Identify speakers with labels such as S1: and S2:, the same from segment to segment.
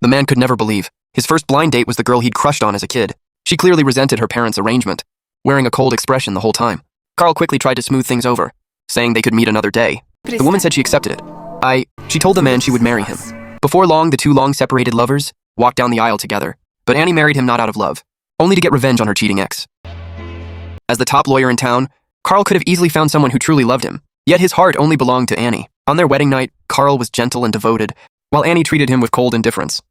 S1: The man could never believe. His first blind date was the girl he'd crushed on as a kid. She clearly resented her parents' arrangement, wearing a cold expression the whole time. Carl quickly tried to smooth things over, saying they could meet another day. The woman said she accepted it. She told the man she would marry him. Before long, the two long-separated lovers walked down the aisle together, but Annie married him not out of love, only to get revenge on her cheating ex. As the top lawyer in town, Carl could have easily found someone who truly loved him, yet his heart only belonged to Annie. On their wedding night, Carl was gentle and devoted, while Annie treated him with cold indifference.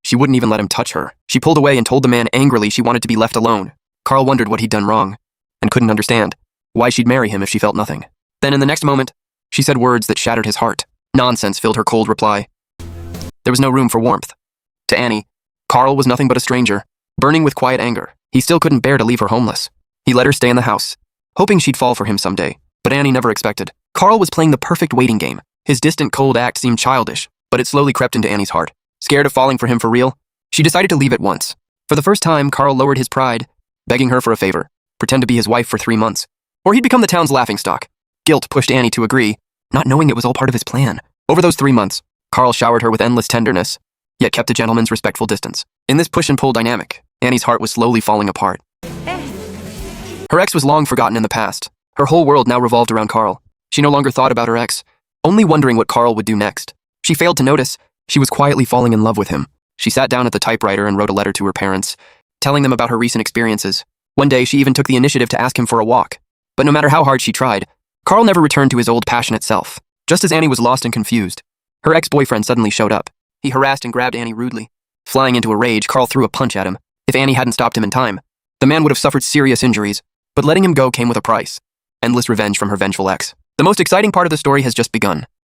S1: She wouldn't even let him touch her. She pulled away and told the man angrily she wanted to be left alone. Carl wondered what he'd done wrong, and couldn't understand why she'd marry him if she felt nothing. Then in the next moment, she said words that shattered his heart. Nonsense filled her cold reply. There was no room for warmth. To Annie, Carl was nothing but a stranger, burning with quiet anger. He still couldn't bear to leave her homeless. He let her stay in the house, hoping she'd fall for him someday. But Annie never expected. Carl was playing the perfect waiting game. His distant, cold act seemed childish, but it slowly crept into Annie's heart. Scared of falling for him for real, she decided to leave at once. For the first time, Carl lowered his pride, begging her for a favor, pretend to be his wife for 3 months, or he'd become the town's laughingstock. Guilt pushed Annie to agree, not knowing it was all part of his plan. Over those 3 months, Carl showered her with endless tenderness, yet kept a gentleman's respectful distance. In this push-and-pull dynamic, Annie's heart was slowly falling apart. Her ex was long forgotten in the past. Her whole world now revolved around Carl. She no longer thought about her ex, only wondering what Carl would do next. She failed to notice she was quietly falling in love with him. She sat down at the typewriter and wrote a letter to her parents, telling them about her recent experiences. One day, she even took the initiative to ask him for a walk. But no matter how hard she tried, Carl never returned to his old passionate self. Just as Annie was lost and confused, her ex-boyfriend suddenly showed up. He harassed and grabbed Annie rudely. Flying into a rage, Carl threw a punch at him. If Annie hadn't stopped him in time, the man would have suffered serious injuries, but letting him go came with a price. Endless revenge from her vengeful ex. The most exciting part of the story has just begun.